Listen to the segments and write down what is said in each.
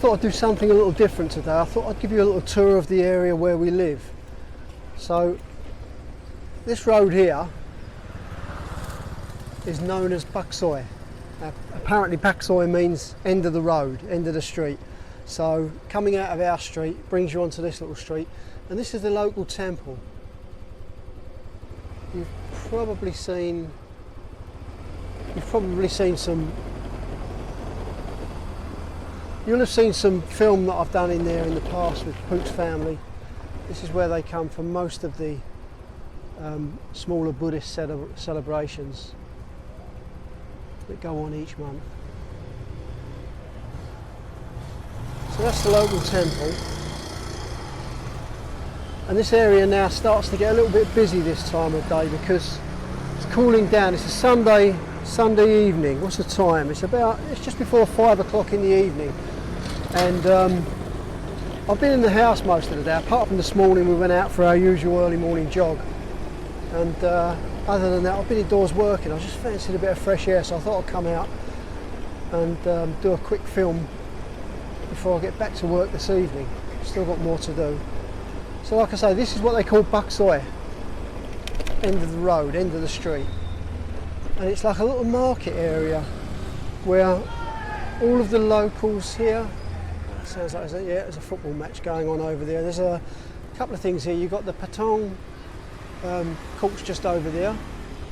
thought I'd do something a little different today. I thought I'd give you a little tour of the area where we live. So this road here is known as Baksoi. Apparently Baksoi means end of the road, end of the street. So coming out of our street brings you onto this little street, and this is the local temple. You've probably seen some, you'll have seen some film that I've done in there in the past with Pook's family. This is where they come for most of the smaller Buddhist celebrations that go on each month. So that's the local temple. And this area now starts to get a little bit busy this time of day because it's cooling down. It's a Sunday evening. What's the time? It's just before 5 o'clock in the evening. And I've been in the house most of the day, apart from this morning we went out for our usual early morning jog. And other than that, I've been indoors working. I just fancied a bit of fresh air, so I thought I'd come out and do a quick film before I get back to work this evening. Still got more to do. So like I say, this is what they call Baksoi, end of the road, end of the street. And it's like a little market area where all of the locals here, sounds like there's a football match going on over there. There's a couple of things here. You've got the Patong courts just over there,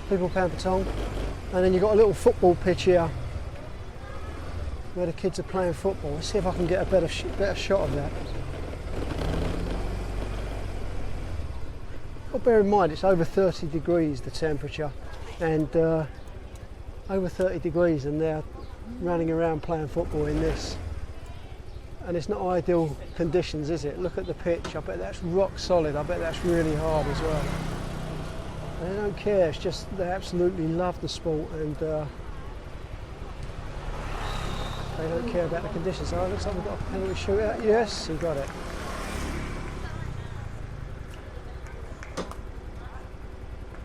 people playing Patong, and then you've got a little football pitch here where the kids are playing football. Let's see if I can get a better shot of that. But bear in mind it's over 30 degrees the temperature, and over 30 degrees, and they're running around playing football in this. And it's not ideal conditions, is it? Look at the pitch. I bet that's rock solid. I bet that's really hard as well. And they don't care. It's just they absolutely love the sport, and they don't care about the conditions. So it looks like we've got a penalty shootout. Yes, we got it.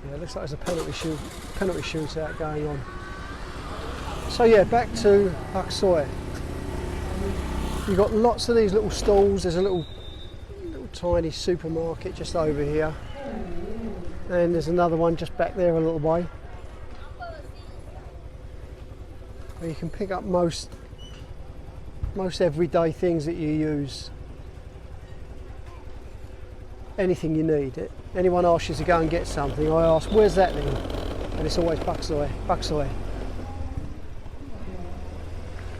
Yeah, it looks like there's a penalty shootout going on. So yeah, back to Baksoi. You've got lots of these little stalls. There's a little tiny supermarket just over here, and there's another one just back there a little way, where you can pick up most everyday things that you use. Anything you need. Anyone asks you to go and get something, I ask, where's that then? And it's always Baksoi, Baksoi.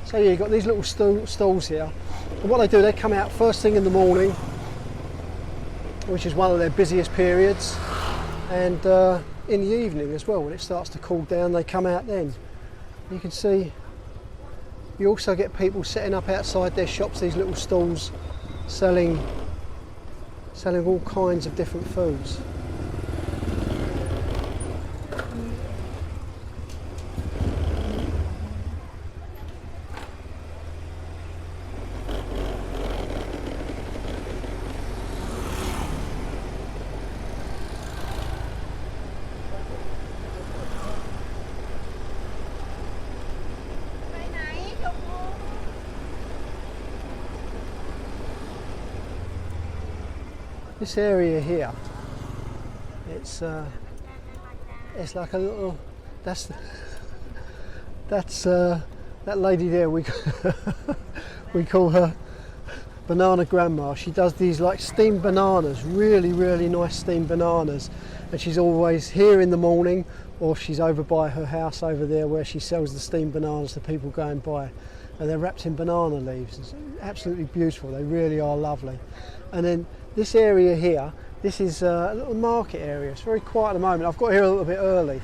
So yeah, you've got these little stalls here. And what they do, they come out first thing in the morning, which is one of their busiest periods, and in the evening as well, when it starts to cool down, they come out then. You can see, you also get people setting up outside their shops, these little stalls, selling all kinds of different foods. This area here, it's like a little. That's that lady there. We call her Banana Grandma. She does these like steamed bananas, really nice steamed bananas, and she's always here in the morning, or she's over by her house over there where she sells the steamed bananas to people going by, and they're wrapped in banana leaves. It's absolutely beautiful. They really are lovely. And then this area here, this is a little market area. It's very quiet at the moment. I've got here a little bit early,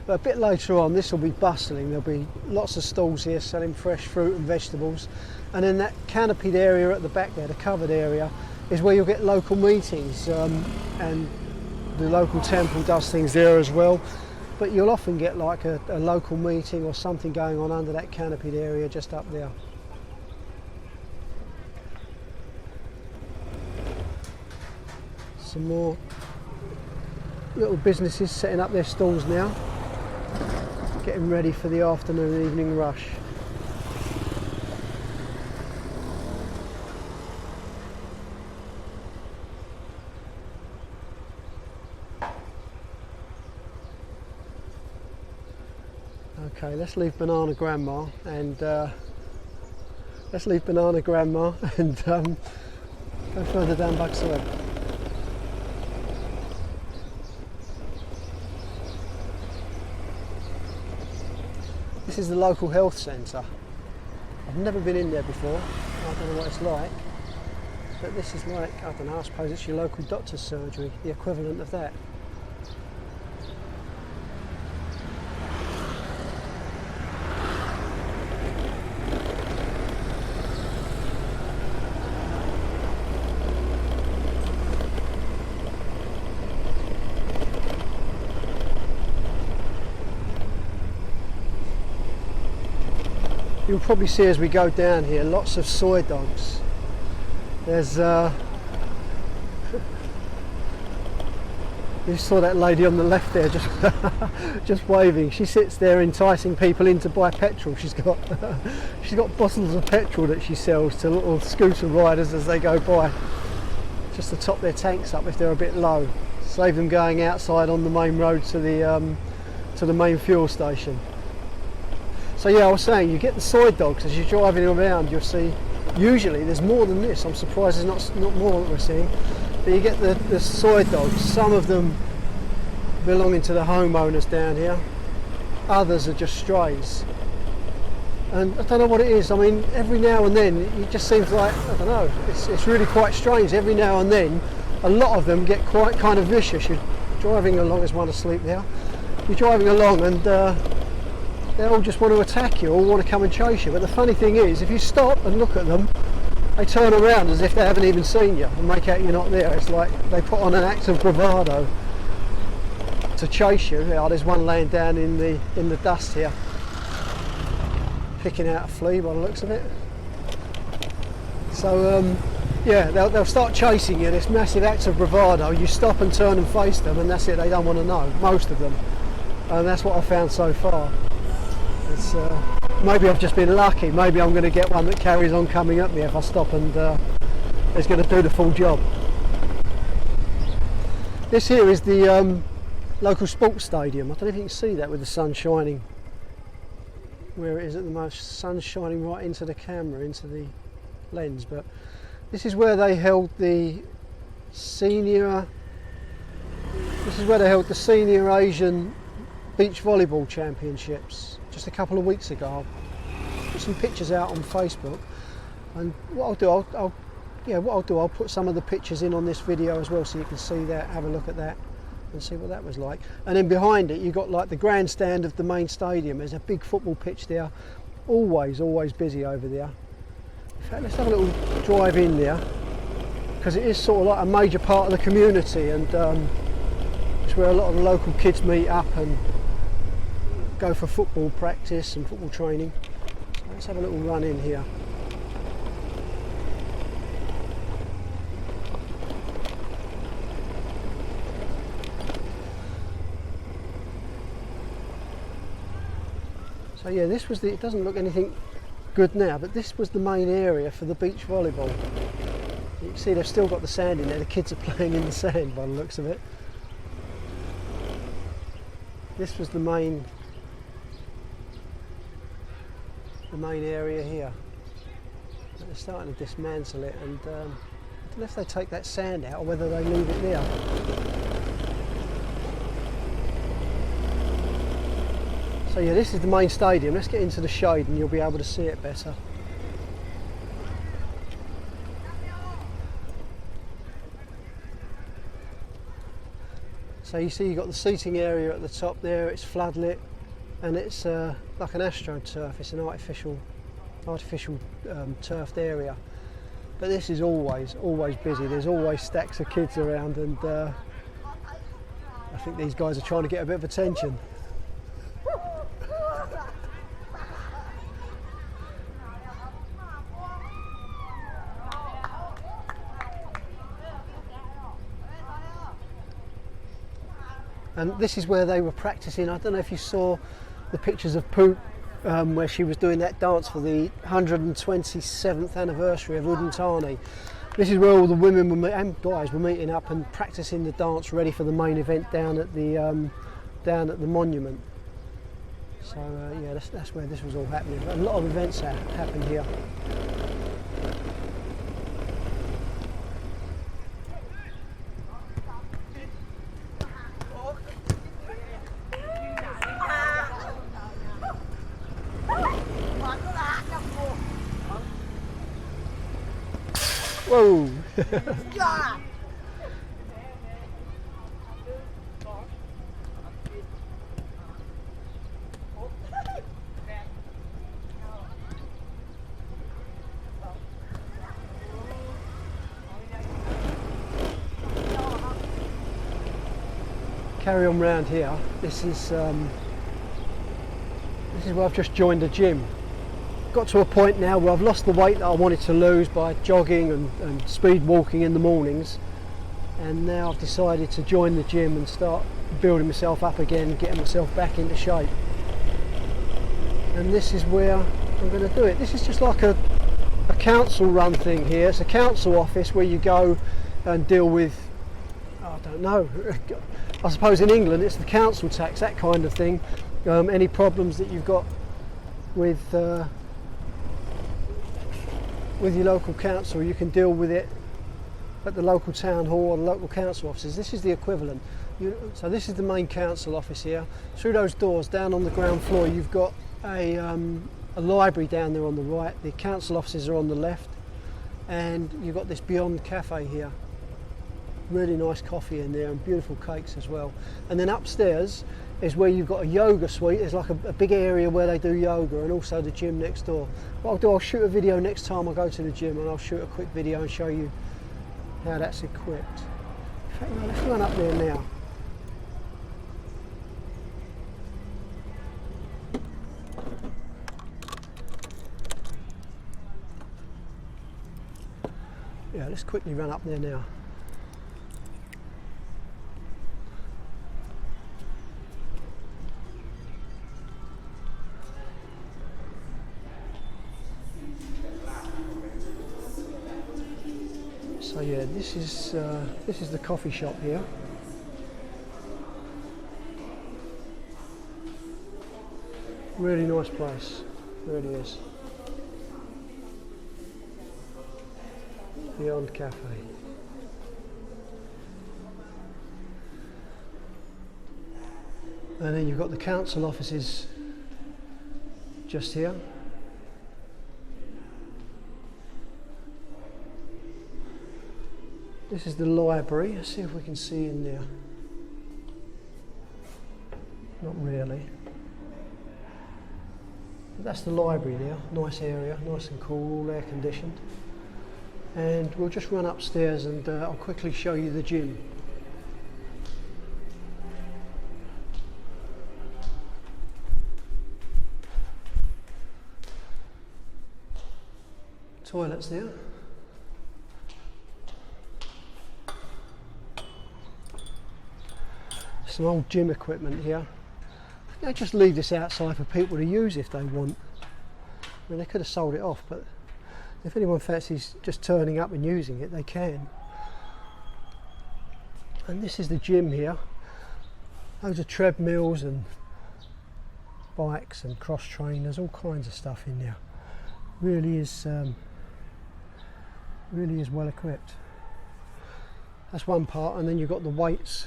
but a bit later on this will be bustling. There'll be lots of stalls here selling fresh fruit and vegetables. And then that canopied area at the back there, the covered area, is where you'll get local meetings, and the local temple does things there as well. But you'll often get like a local meeting or something going on under that canopied area just up there. Some more little businesses setting up their stalls now, getting ready for the afternoon and evening rush. Okay, let's leave Banana Grandma and go further down backside. This is the local health centre. I've never been in there before. I don't know what it's like, but this is like, I don't know, I suppose it's your local doctor's surgery, the equivalent of that. You'll probably see as we go down here lots of soy dogs. There's you saw that lady on the left there just just waving. She sits there enticing people in to buy petrol. She's got bottles of petrol that she sells to little scooter riders as they go by, just to top their tanks up if they're a bit low, save them going outside on the main road to the main fuel station. So yeah, I was saying, you get the soy dogs as you're driving around. You'll see, usually there's more than this. I'm surprised there's not more that we're seeing. But you get the soy dogs. Some of them belonging to the homeowners down here. Others are just strays. And I don't know what it is. I mean, every now and then it just seems like, I don't know. It's really quite strange. Every now and then, a lot of them get quite kind of vicious. You're driving along. There's one asleep there. You're driving along and. They all just want to attack you, all want to come and chase you. But the funny thing is, if you stop and look at them, they turn around as if they haven't even seen you and make out you're not there. It's like they put on an act of bravado to chase you. Oh, there's one laying down in the dust here, picking out a flea by the looks of it. So yeah, they'll start chasing you. This massive act of bravado. You stop and turn and face them, and that's it. They don't want to know, most of them, and that's what I found so far. It's, maybe I've just been lucky. Maybe I'm going to get one that carries on coming at me if I stop and is going to do the full job. This here is the local sports stadium. I don't know if you can see that with the sun shining where it is at the most. Sun's shining right into the camera, into the lens. But this is where they held the senior. This is where they held the senior Asian beach volleyball championships just a couple of weeks ago. I'll put some pictures out on Facebook, and what I'll do, I'll put some of the pictures in on this video as well, so you can see that, have a look at that and see what that was like. And then behind it you've got like the grandstand of the main stadium. There's a big football pitch there, always busy over there. In fact, let's have a little drive in there, because it is sort of like a major part of the community, and it's where a lot of the local kids meet up and go for football practice and football training. So let's have a little run in here. So yeah, this was it doesn't look anything good now, but this was the main area for the beach volleyball. You can see they've still got the sand in there. The kids are playing in the sand by the looks of it. This was the main area here. They're starting to dismantle it, and I don't know if they take that sand out or whether they leave it there. So yeah, this is the main stadium. Let's get into the shade and you'll be able to see it better. So you see you've got the seating area at the top there. It's floodlit, and it's like an astroturf. It's an artificial turfed area. But this is always busy. There's always stacks of kids around, and I think these guys are trying to get a bit of attention. And this is where they were practicing. I don't know if you saw the pictures of Pooh, where she was doing that dance for the 127th anniversary of Udon Thani. This is where all the women and guys were meeting up and practicing the dance ready for the main event down at the monument. So yeah, that's where this was all happening. A lot of events happened here. Whoa! Carry on round here. This is where I've just joined the gym. Got to a point now where I've lost the weight that I wanted to lose by jogging and speed walking in the mornings, and now I've decided to join the gym and start building myself up again, getting myself back into shape. And this is where I'm going to do it. This is just like a council run thing here. It's a council office where you go and deal with, I don't know, I suppose in England it's the council tax, that kind of thing. Any problems that you've got with your local council, you can deal with it at the local town hall or the local council offices. This is the equivalent. So this is the main council office here. Through those doors down on the ground floor you've got a library down there on the right, the council offices are on the left, and you've got this Beyond Cafe here. Really nice coffee in there and beautiful cakes as well. And then upstairs is where you've got a yoga suite. There's like a big area where they do yoga, and also the gym next door. What I'll do, I'll shoot a video next time I go to the gym, and I'll shoot a quick video and show you how that's equipped. In fact, no, let's run up there now. Yeah, let's quickly run up there now. So yeah, this is the coffee shop here. Really nice place, really is. Beyond Cafe. And then you've got the council offices just here. This is the library. Let's see if we can see in there. Not really. But that's the library there. Nice area, nice and cool, all air conditioned. And we'll just run upstairs and I'll quickly show you the gym. Toilets there. Some old gym equipment here. They just leave this outside for people to use if they want. I mean, they could have sold it off, but if anyone fancies just turning up and using it, they can. And this is the gym here. Loads of treadmills and bikes and cross trainers, all kinds of stuff in there. Really is well equipped. That's one part, and then you've got the weights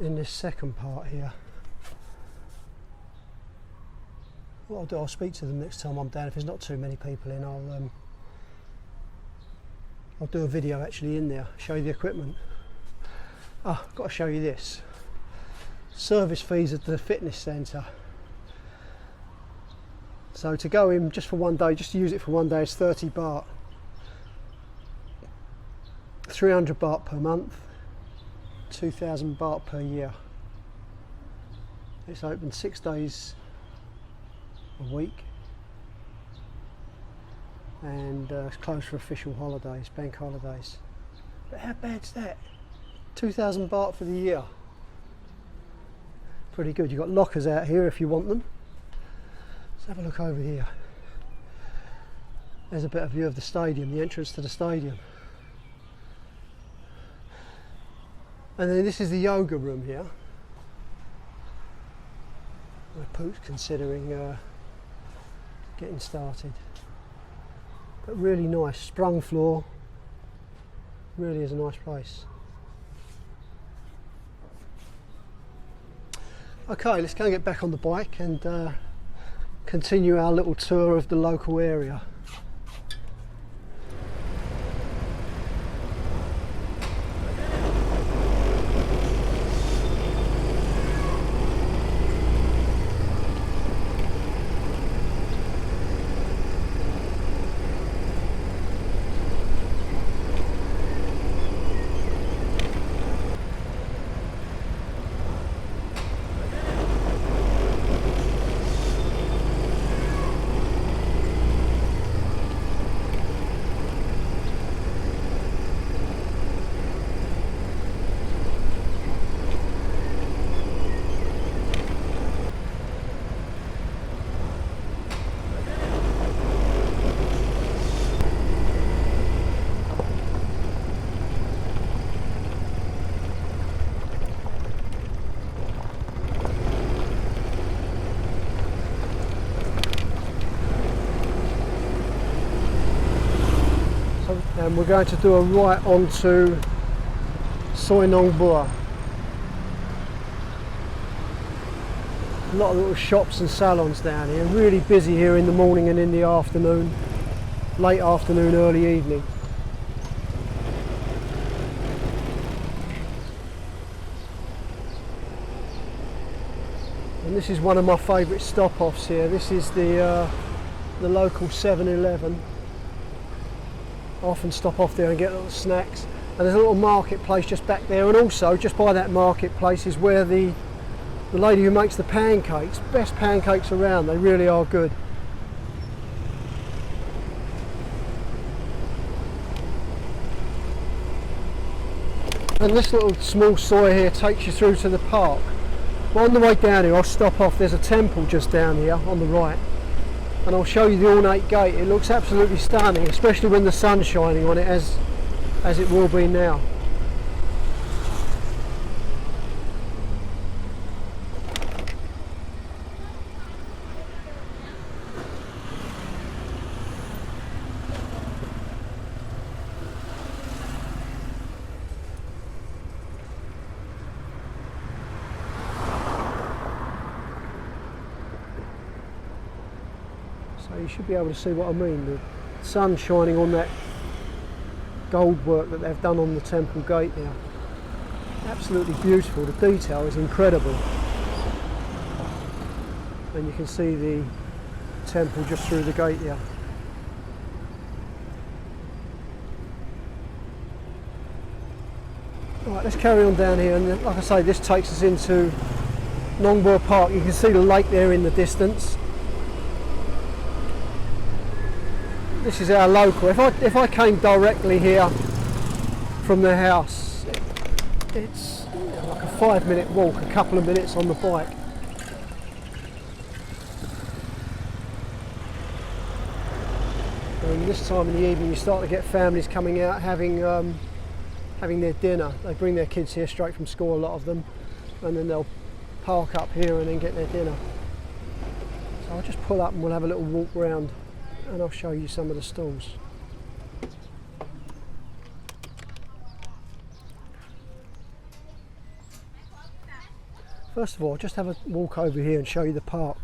in this second part here. What I'll do, I'll speak to them next time I'm down. If there's not too many people in, I'll do a video actually in there, show you the equipment. Ah, I've got to show you this. Service fees at the fitness centre. So to go in just for one day, just to use it for one day, is 30 baht. 300 baht per month. 2,000 baht per year. It's open 6 days a week, and it's closed for official holidays, bank holidays. But how bad's that? 2,000 baht for the year. Pretty good. You've got lockers out here if you want them. Let's have a look over here. There's a better view of the stadium, the entrance to the stadium. And then this is the yoga room here. where Poot's considering getting started. But really nice, sprung floor, really is a nice place. Okay, let's go and get back on the bike and continue our little tour of the local area. And we're going to do a right onto Soi Nong Bua. A lot of little shops and salons down here, really busy here in the morning and in the afternoon, late afternoon, early evening. And this is one of my favourite stop-offs here. This is the local 7-Eleven. I often stop off there and get little snacks, and there's a little marketplace just back there, and also just by that marketplace is where the lady who makes the pancakes, best pancakes around, they really are good. And this little small soy here takes you through to the park. Well, on the way down here I'll stop off, there's a temple just down here on the right. And I'll show you the ornate gate. It looks absolutely stunning, especially when the sun's shining on it, as it will be now. So you should be able to see what I mean. The sun shining on that gold work that they've done on the temple gate now. Absolutely beautiful. The detail is incredible. And you can see the temple just through the gate here. Right, let's carry on down here, and like I say, this takes us into Nong Bua Park. You can see the lake there in the distance. This is our local. If I came directly here from the house, it's like a 5-minute walk, a couple of minutes on the bike. And this time in the evening you start to get families coming out having their dinner. They bring their kids here straight from school, a lot of them, and then they'll park up here and then get their dinner. So I'll just pull up and we'll have a little walk round, and I'll show you some of the stalls. First of all, just have a walk over here and show you the park.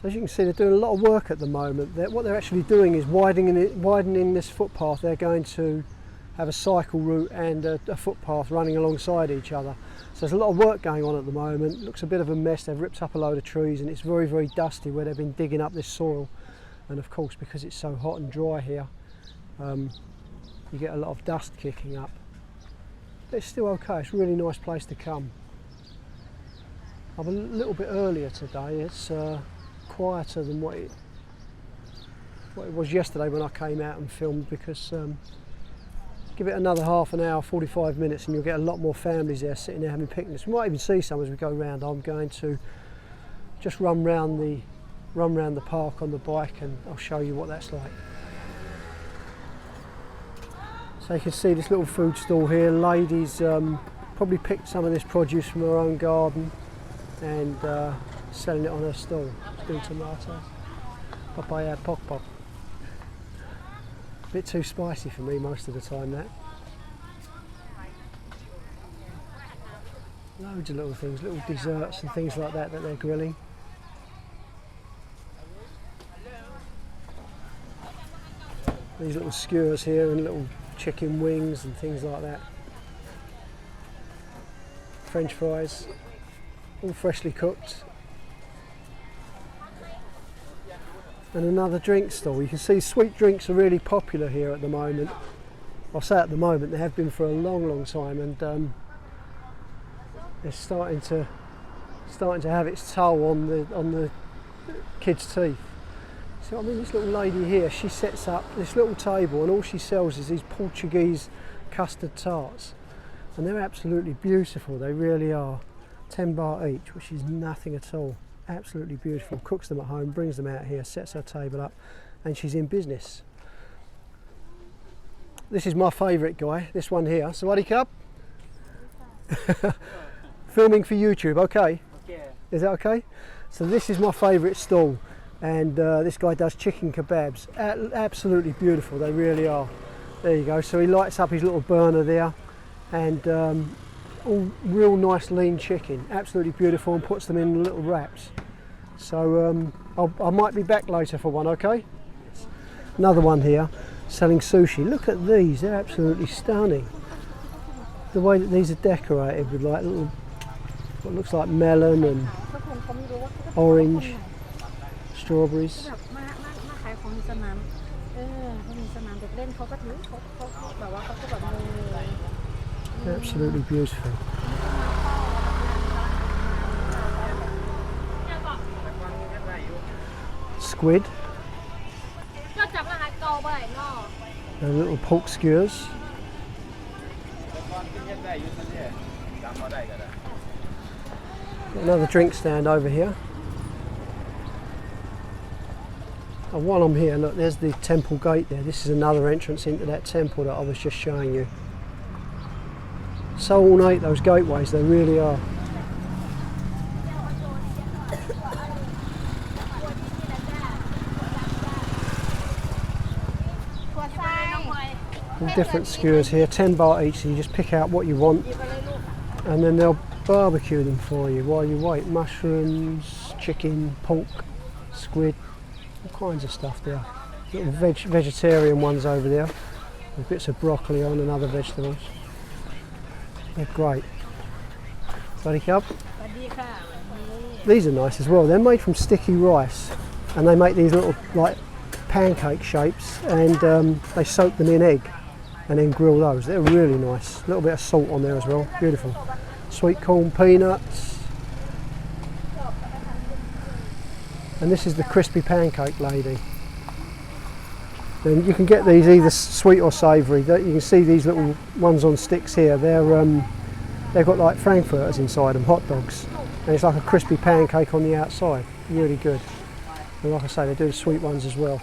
So as you can see, they're doing a lot of work at the moment. What they're actually doing is widening this footpath. They're going to have a cycle route and a footpath running alongside each other. So there's a lot of work going on at the moment. It looks a bit of a mess. They've ripped up a load of trees and it's very, very dusty where they've been digging up this soil. And of course, because it's so hot and dry here, you get a lot of dust kicking up. But it's still okay. It's a really nice place to come. I'm a little bit earlier today. It's quieter than what it was yesterday when I came out and filmed, because give it another half an hour, 45 minutes, and you'll get a lot more families there sitting there having picnics. We might even see some as we go round. I'm going to just run round the park on the bike, and I'll show you what that's like. So you can see this little food stall here. Ladies probably picked some of this produce from her own garden and selling it on her stall. She's doing tomatoes. Papaya pok pok. A bit too spicy for me most of the time, that. Loads of little things, little desserts and things like that they're grilling. These little skewers here and little chicken wings and things like that. French fries, all freshly cooked. And another drink stall. You can see sweet drinks are really popular here at the moment. I'll say at the moment, they have been for a long time, and it's starting to have its toll on the kids' teeth. So I mean, this little lady here, she sets up this little table and all she sells is these Portuguese custard tarts, and they're absolutely beautiful. They really are. 10 baht each, which is nothing at all. Absolutely beautiful. Cooks them at home, brings them out here, sets her table up, and she's in business. This is my favourite guy, this one here. Sawadee Krap. Filming for YouTube, okay? Okay. Is that okay? So this is my favourite stall, and this guy does chicken kebabs. Absolutely beautiful, they really are. There you go. So he lights up his little burner there, and all real nice lean chicken, absolutely beautiful, and puts them in little wraps. So I might be back later for one, okay? Another one here, selling sushi. Look at these, they're absolutely stunning. The way that these are decorated with like little, what looks like melon and orange, strawberries. Absolutely beautiful. Squid. And little pork skewers. Another drink stand over here. And while I'm here, look, there's the temple gate there. This is another entrance into that temple that I was just showing you. So ornate, those gateways, they really are. All different skewers here, 10 baht each, so you just pick out what you want and then they'll barbecue them for you while you wait. Mushrooms, chicken, pork, squid, all kinds of stuff there. Little vegetarian ones over there with bits of broccoli on and other vegetables. They're great. These are nice as well. They're made from sticky rice and they make these little like pancake shapes, and they soak them in egg and then grill those. They're really nice. A little bit of salt on there as well. Beautiful. Sweet corn, peanuts. And this is the crispy pancake lady. Then you can get these either sweet or savoury. You can see these little ones on sticks here. They've got like frankfurters inside them, hot dogs, and it's like a crispy pancake on the outside. Really good. And like I say, they do the sweet ones as well.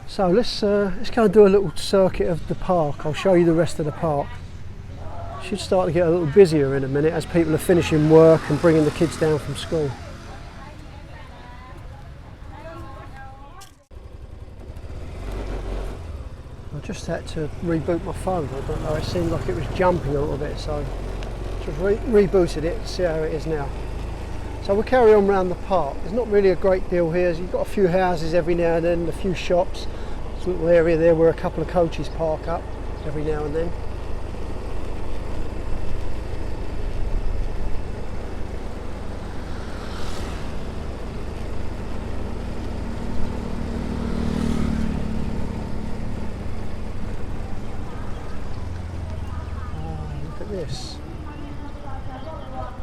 So let's go and do a little circuit of the park. I'll show you the rest of the park. Should start to get a little busier in a minute as people are finishing work and bringing the kids down from school. I just had to reboot my phone. I don't know, it seemed like it was jumping a little bit, so just rebooted it to see how it is now. So we'll carry on around the park. There's not really a great deal here. You've got a few houses every now and then, a few shops. There's a little area there where a couple of coaches park up every now and then. Look at this.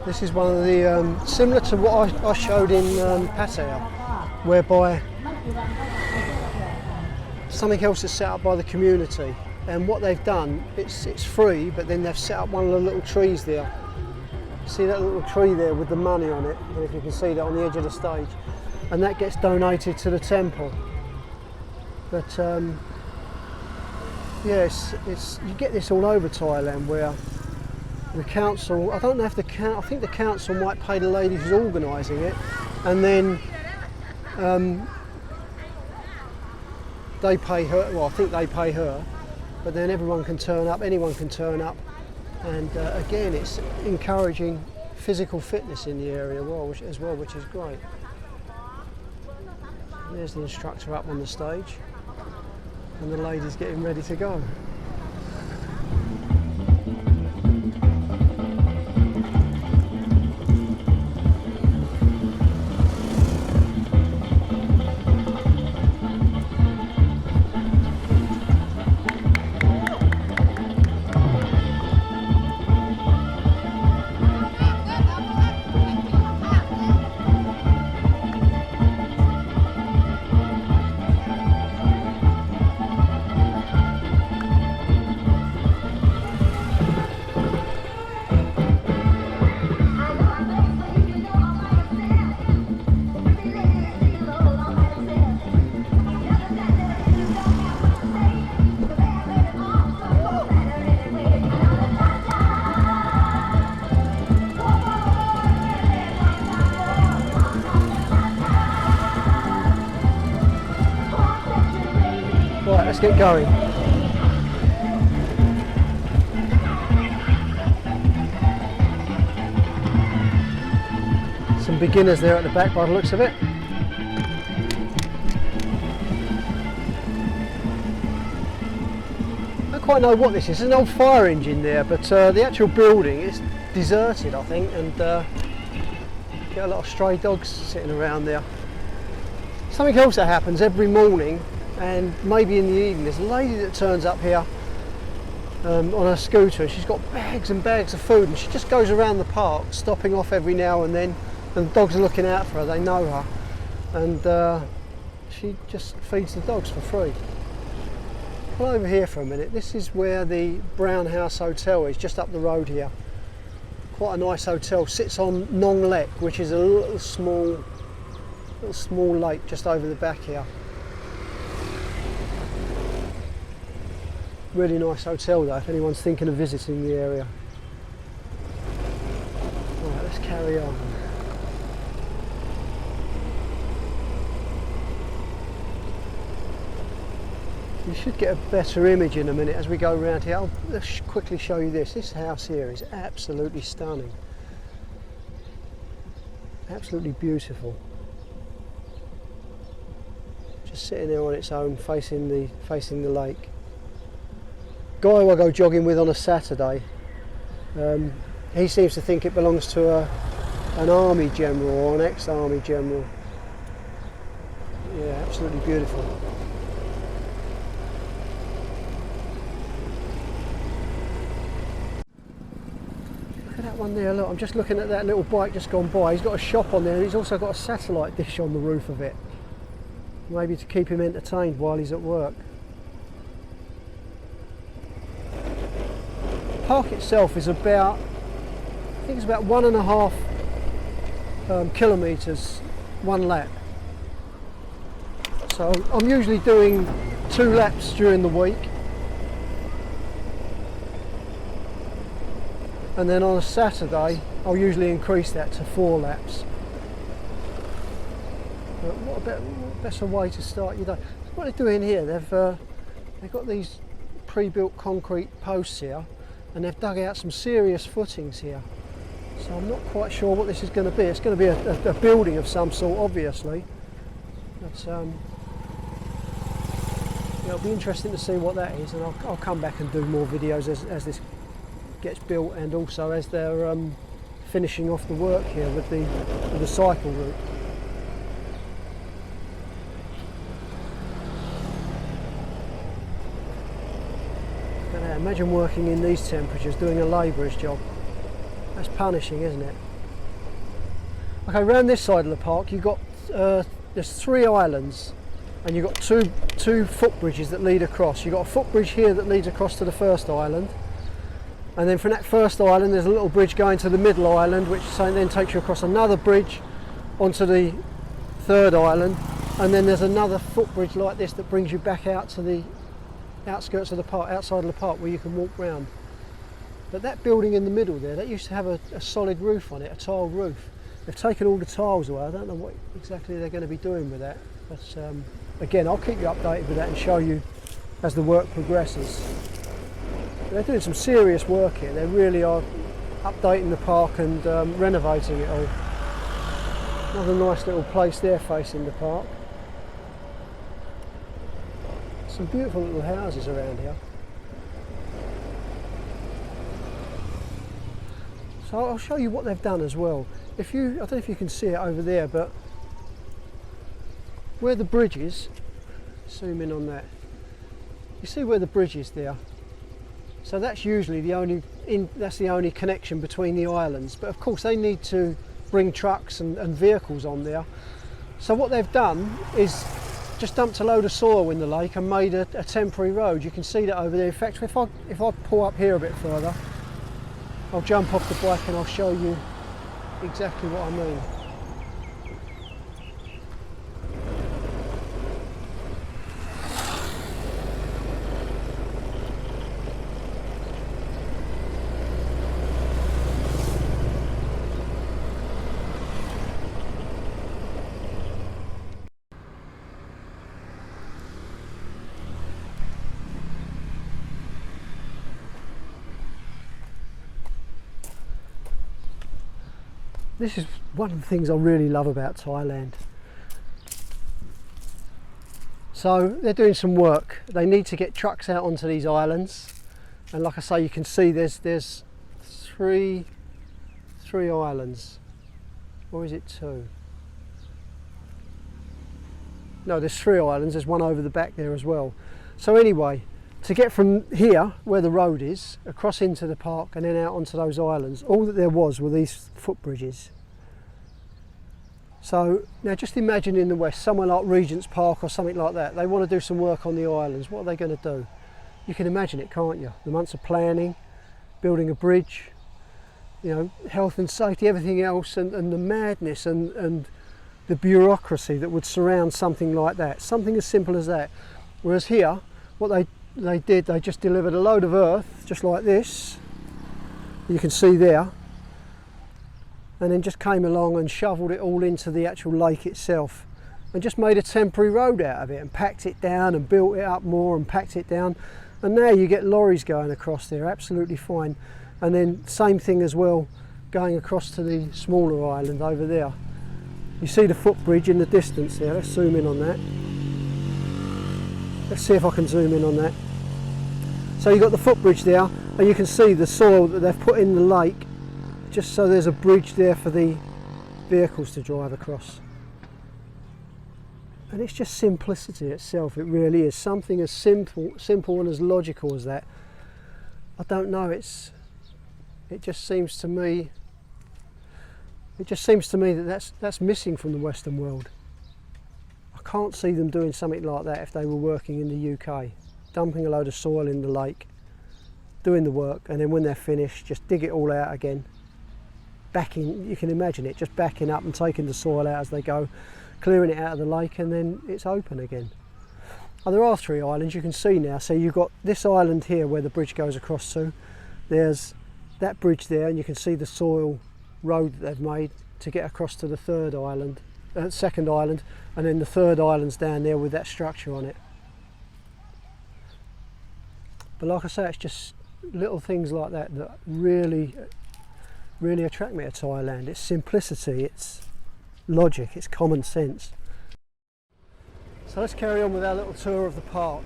This is one of the, similar to what I showed in Pattaya, whereby something else is set up by the community, and what they've done, it's free, but then they've set up one of the little trees there. See that little tree there with the money on it? I don't know if you can see that on the edge of the stage. and that gets donated to the temple. But yes, you get this all over Thailand, where the council, I don't know if I think the council might pay the lady who's organising it, and then they pay her, well I think they pay her, but then everyone can turn up, anyone can turn up, and again it's encouraging physical fitness in the area which is great. There's the instructor up on the stage, and the lady's getting ready to go. Right, let's get going. Some beginners there at the back by the looks of it. I don't quite know what this is. There's an old fire engine there, but the actual building is deserted, I think, and get a lot of stray dogs sitting around there. Something else that happens every morning, and maybe in the evening, there's a lady that turns up here on her scooter, and she's got bags and bags of food, and she just goes around the park stopping off every now and then, and the dogs are looking out for her, they know her, and she just feeds the dogs for free. Come over here for a minute. This is where the Brown House Hotel is, just up the road here. Quite a nice hotel, sits on Nong Lek, which is a little small lake just over the back here. Really nice hotel though, if anyone's thinking of visiting the area. Alright, let's carry on. You should get a better image in a minute as we go around here. I'll quickly show you this. This house here is absolutely stunning. Absolutely beautiful. Just sitting there on its own, facing the lake. Guy who I go jogging with on a Saturday, he seems to think it belongs to an army general or an ex-army general. Yeah, absolutely beautiful. Look at that one there, look, I'm just looking at that little bike just gone by. He's got a shop on there, and he's also got a satellite dish on the roof of it. Maybe to keep him entertained while he's at work. The park itself is about, I think it's about 1.5 kilometres, one lap. So I'm usually doing 2 laps during the week, and then on a Saturday I'll usually increase that to 4 laps. But what a better way to start your day. What they're doing here, they've got these pre-built concrete posts here, and they've dug out some serious footings here. So I'm not quite sure what this is going to be. It's going to be a building of some sort, obviously. But yeah, it'll be interesting to see what that is, and I'll come back and do more videos as this gets built, and also as they're finishing off the work here with the cycle route. Imagine working in these temperatures, doing a labourer's job. That's punishing, isn't it? Okay, around this side of the park you've got there's 3 islands, and you've got two footbridges that lead across. You've got a footbridge here that leads across to the first island, and then from that first island there's a little bridge going to the middle island, which then takes you across another bridge onto the third island, and then there's another footbridge like this that brings you back out to the outskirts of the park, outside of the park, where you can walk round. But that building in the middle there, that used to have a solid roof on it, a tiled roof. They've taken all the tiles away. I don't know what exactly they're going to be doing with that, but again, I'll keep you updated with that and show you as the work progresses. They're doing some serious work here. They really are updating the park and renovating it all. Another nice little place there facing the park. Some beautiful little houses around here. So I'll show you what they've done as well. I don't know if you can see it over there, but where the bridge is, zoom in on that. You see where the bridge is there? So that's usually the only connection between the islands. But of course they need to bring trucks and vehicles on there. So what they've done is just dumped a load of soil in the lake and made a temporary road. You can see that over there. In fact, if I pull up here a bit further, I'll jump off the bike and I'll show you exactly what I mean. This is one of the things I really love about Thailand. So they're doing some work. They need to get trucks out onto these islands, and like I say, you can see there's three islands, or is it two? No, there's 3 islands. There's one over the back there as well. So anyway, to get from here, where the road is, across into the park and then out onto those islands, all that there was were these footbridges. So now just imagine in the west, somewhere like Regent's Park or something like that, they want to do some work on the islands. What are they going to do? You can imagine it, can't you? The months of planning, building a bridge, you know, health and safety, everything else, and the madness and the bureaucracy that would surround something like that. Something as simple as that. Whereas here, what they just delivered a load of earth, just like this, you can see there, and then just came along and shoveled it all into the actual lake itself, and just made a temporary road out of it, and packed it down and built it up more and packed it down, and now you get lorries going across there, absolutely fine. And then same thing as well, going across to the smaller island over there. You see the footbridge in the distance there. Let's zoom in on that. Let's see if I can zoom in on that. So you've got the footbridge there, and you can see the soil that they've put in the lake, just so there's a bridge there for the vehicles to drive across. And it's just simplicity itself, it really is. Something as simple and as logical as that. I don't know, it just seems to me that that's missing from the Western world. I can't see them doing something like that if they were working in the UK, dumping a load of soil in the lake, doing the work, and then when they're finished, just dig it all out again. Backing, you can imagine it, just backing up and taking the soil out as they go, clearing it out of the lake, and then it's open again. Oh, there are 3 islands you can see now. So you've got this island here where the bridge goes across to. There's that bridge there, and you can see the soil road that they've made to get across to the second island, and then the 3rd island's down there with that structure on it. But like I say, it's just little things like that that really attract me to Thailand. It's simplicity, it's logic, it's common sense. So let's carry on with our little tour of the park.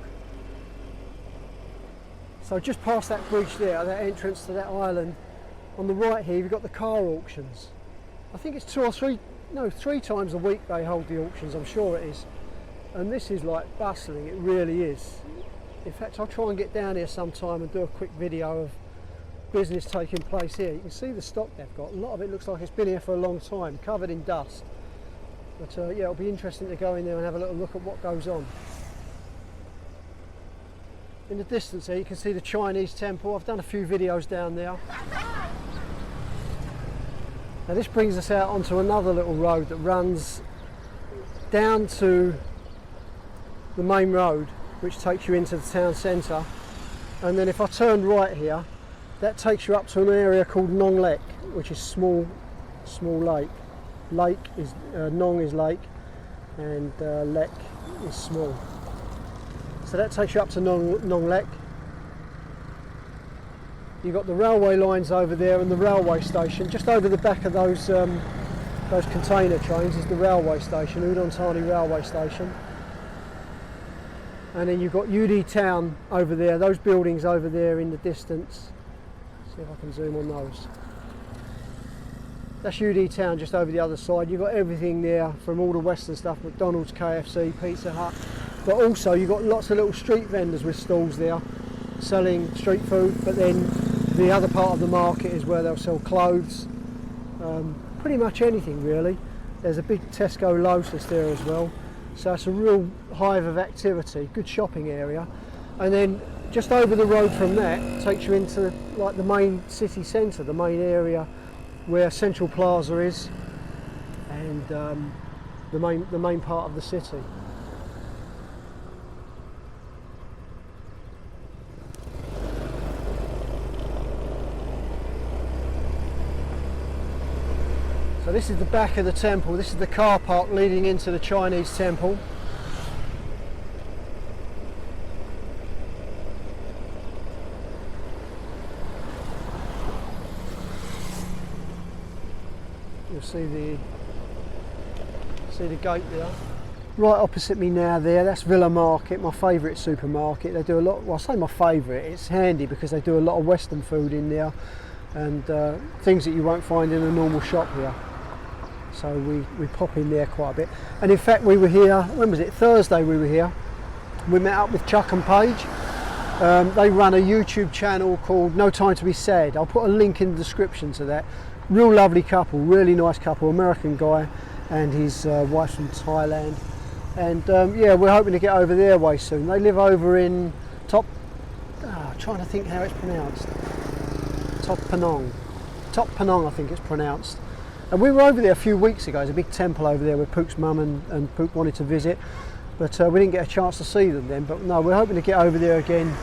So just past that bridge there, that entrance to that island, on the right here you've got the car auctions. I think it's 3 times a week they hold the auctions, I'm sure it is. And this is like bustling, it really is. In fact, I'll try and get down here sometime and do a quick video of business taking place here. You can see the stock they've got. A lot of it looks like it's been here for a long time, covered in dust. But yeah, it'll be interesting to go in there and have a little look at what goes on. In the distance here you can see the Chinese temple. I've done a few videos down there. Now this brings us out onto another little road that runs down to the main road, which takes you into the town centre, and then if I turn right here, that takes you up to an area called Nong Lek, which is small lake. Lake is Nong is lake, and Lek is small. So that takes you up to Nong Lek. You've got the railway lines over there and the railway station. Just over the back of those container trains is the railway station, Udon Thani railway station. And then you've got UD Town over there, those buildings over there in the distance. See if I can zoom on those. That's UD Town just over the other side. You've got everything there from all the Western stuff, McDonald's, KFC, Pizza Hut. But also you've got lots of little street vendors with stalls there selling street food. But then the other part of the market is where they'll sell clothes. Pretty much anything really. There's a big Tesco Lotus there as well. So it's a real hive of activity, good shopping area. And then just over the road from that takes you into like the main city centre, the main area where Central Plaza is, and the main part of the city. So this is the back of the temple. This is the car park leading into the Chinese temple. You'll see the gate there. Right opposite me now there, that's Villa Market, my favourite supermarket. They do a lot, well I say my favourite, it's handy because they do a lot of Western food in there and things that you won't find in a normal shop here. So we pop in there quite a bit. And in fact we were here, when was it? Thursday we were here. We met up with Chuck and Paige. They run a YouTube channel called No Time to Be Sad. I'll put a link in the description to that. Real lovely couple, really nice couple, American guy and his wife from Thailand. And yeah, we're hoping to get over their way soon. They live over in trying to think how it's pronounced. Top Penang I think it's pronounced. And we were over there a few weeks ago. There's a big temple over there where Pook's mum and Pook wanted to visit, but we didn't get a chance to see them then. But no, we're hoping to get over there again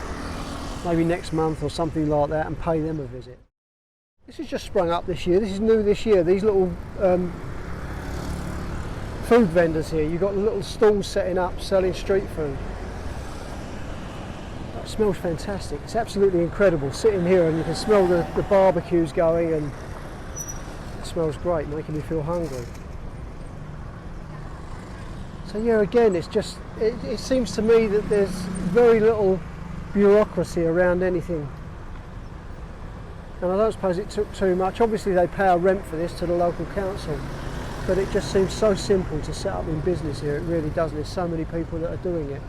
maybe next month or something like that and pay them a visit. This has just sprung up this year. This is new this year. These little food vendors here. You've got little stalls setting up selling street food. It smells fantastic. It's absolutely incredible. Sitting here and you can smell the barbecues going, and it smells great, making me feel hungry. So yeah, again, it's just, it seems to me that there's very little bureaucracy around anything. And I don't suppose it took too much. Obviously they pay a rent for this to the local council, but it just seems so simple to set up in business here. It really does. There's so many people that are doing it.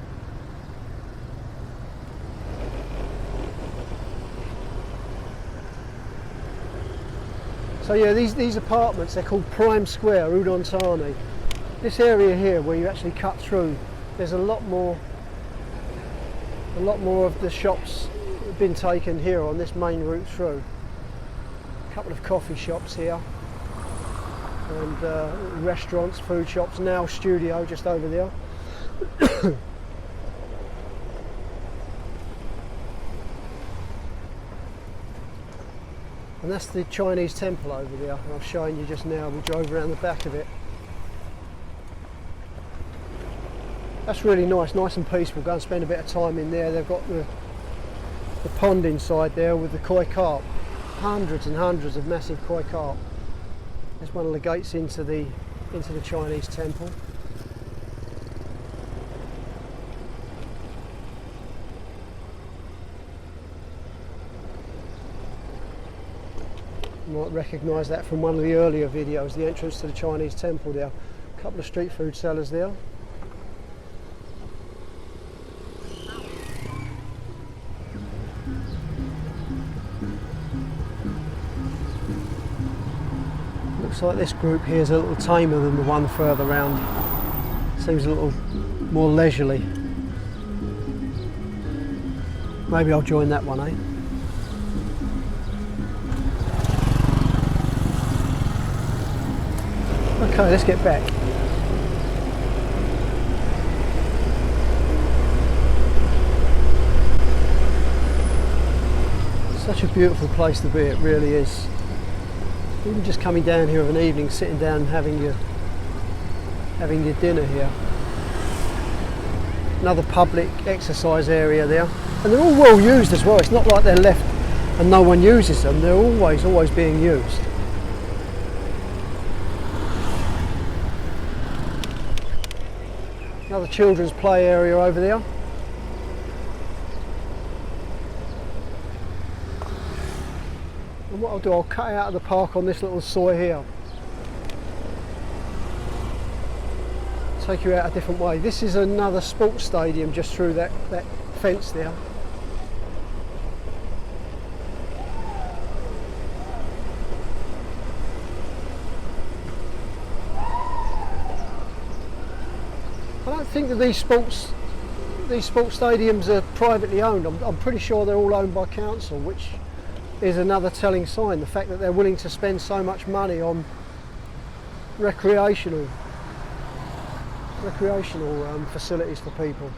So yeah, these apartments, they're called Prime Square, Udon Thani. This area here where you actually cut through, there's a lot more of the shops have been taken here on this main route through. A couple of coffee shops here, and restaurants, food shops, now studio just over there. And that's the Chinese temple over there. I was showing you just now. We drove around the back of it. That's really nice and peaceful. Go and spend a bit of time in there. They've got the pond inside there with the koi carp. Hundreds and hundreds of massive koi carp. There's one of the gates into the Chinese temple. You might recognise that from one of the earlier videos, the entrance to the Chinese temple there. A couple of street food sellers there. Looks like this group here is a little tamer than the one further round. Seems a little more leisurely. Maybe I'll join that one, eh? Okay, let's get back. Such a beautiful place to be, it really is. Even just coming down here of an evening, sitting down and having your dinner here. Another public exercise area there. And they're all well used as well. It's not like they're left and no one uses them. They're always being used. Another children's play area over there. And what I'll do, I'll cut out of the park on this little soy here. Take you out a different way. This is another sports stadium just through that fence there. I don't think that these sports stadiums are privately owned. I'm pretty sure they're all owned by council, which is another telling sign. The fact that they're willing to spend so much money on recreational facilities for people.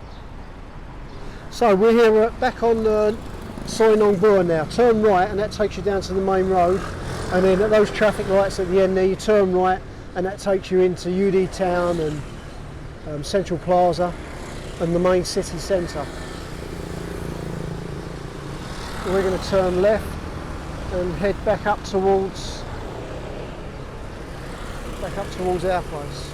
So we're here back on Soi Nong Bua now. Turn right and that takes you down to the main road, and then at those traffic lights at the end there you turn right and that takes you into UD Town and Central Plaza and the main city centre. We're going to turn left and head back up towards our place.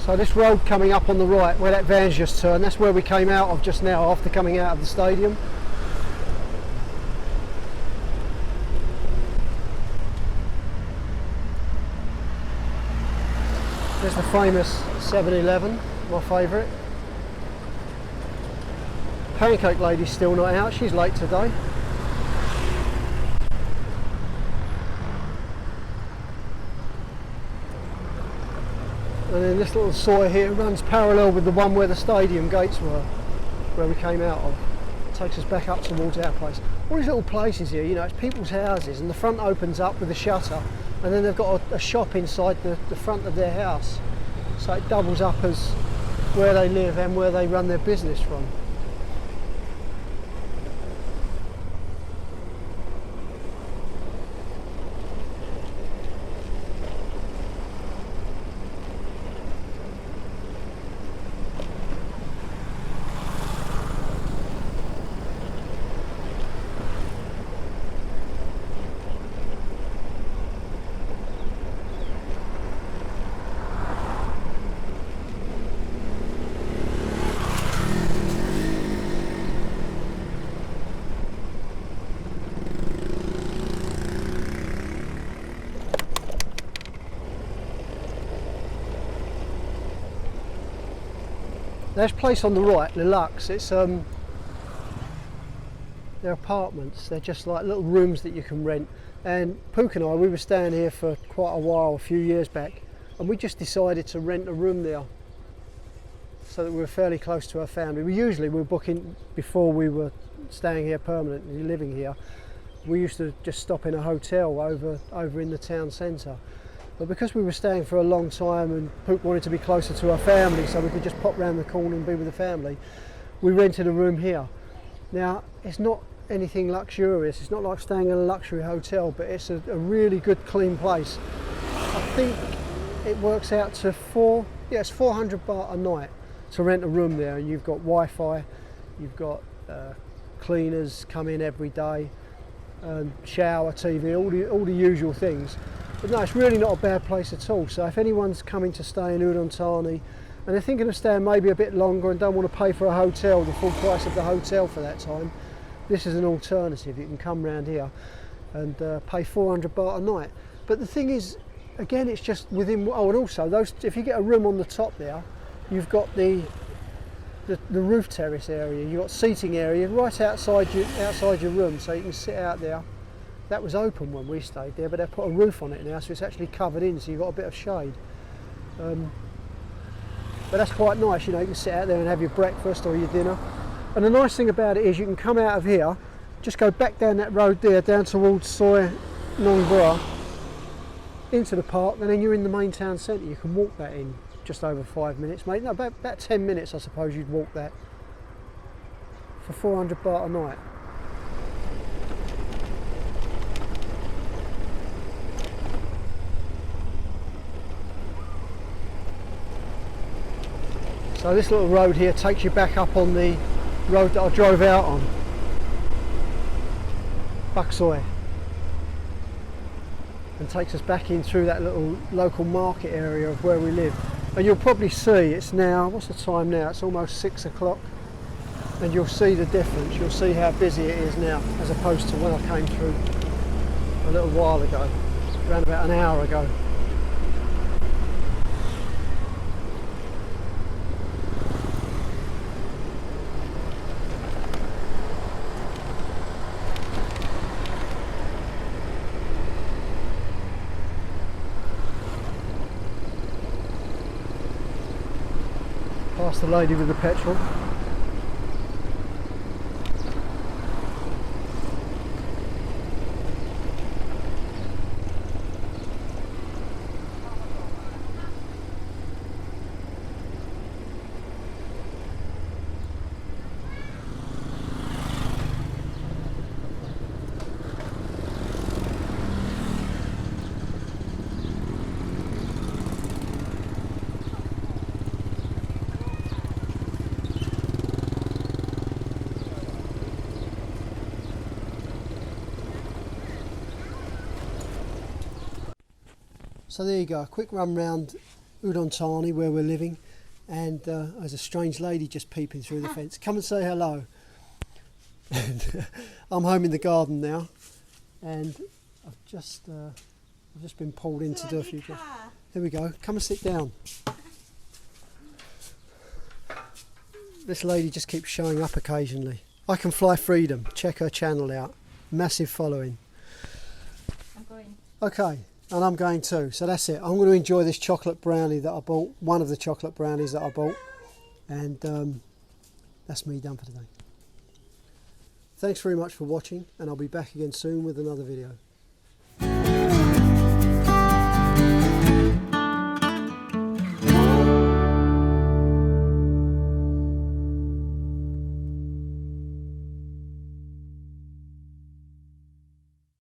So this road coming up on the right, where that van's just turned, that's where we came out of just now after coming out of the stadium. There's the famous 7-Eleven, my favourite. Pancake lady's still not out, she's late today. And then this little soy here runs parallel with the one where the stadium gates were, where we came out of. It takes us back up towards our place. All these little places here, you know, it's people's houses, and the front opens up with a shutter, and then they've got a shop inside the front of their house. So it doubles up as where they live and where they run their business from. There's a place on the right, the Lux. It's they're apartments. They're just like little rooms that you can rent. And Pook and I, we were staying here for quite a while, a few years back, and we just decided to rent a room there, so that we were fairly close to our family. We were booking before we were staying here permanently, living here. We used to just stop in a hotel over in the town centre. But because we were staying for a long time and Pook wanted to be closer to our family so we could just pop round the corner and be with the family, we rented a room here. Now, it's not anything luxurious, it's not like staying in a luxury hotel, but it's a really good clean place. I think it works out to it's 400 baht a night to rent a room there, and you've got Wi-Fi, you've got cleaners come in every day, shower, TV, all the usual things. But no, it's really not a bad place at all. So if anyone's coming to stay in Udon Thani and they're thinking of staying maybe a bit longer and don't want to pay for a hotel, the full price of the hotel for that time, this is an alternative. You can come round here and pay 400 baht a night. But the thing is, again, it's just within, oh, and also if you get a room on the top there, you've got the roof terrace area. You've got seating area right outside your room, so you can sit out there. That was open when we stayed there, but they've put a roof on it now, so it's actually covered in, so you've got a bit of shade. But that's quite nice, you know, you can sit out there and have your breakfast or your dinner. And the nice thing about it is you can come out of here, just go back down that road there, down towards Soi Nong Bua, into the park, and then you're in the main town centre. You can walk that in just over 5 minutes, mate. No, about 10 minutes I suppose you'd walk that for 400 baht a night. So this little road here takes you back up on the road that I drove out on, Bak Soi, and takes us back in through that little local market area of where we live. And you'll probably see it's now, what's the time now? It's almost 6 o'clock, and you'll see the difference. You'll see how busy it is now as opposed to when I came through a little while ago, around about an hour ago. Past the lady with the petrol. So there you go, a quick run round Udon Thani where we're living, and there's a strange lady just peeping through the fence. Come and say hello. I'm home in the garden now, and I've just been pulled in to do a few jobs. There we go, come and sit down. This lady just keeps showing up occasionally. I Can Fly Freedom, check her channel out, massive following. I'm going. Okay. And I'm going too, so that's it. I'm going to enjoy this chocolate brownie that I bought, one of the chocolate brownies that I bought, and that's me done for today. Thanks very much for watching, and I'll be back again soon with another video.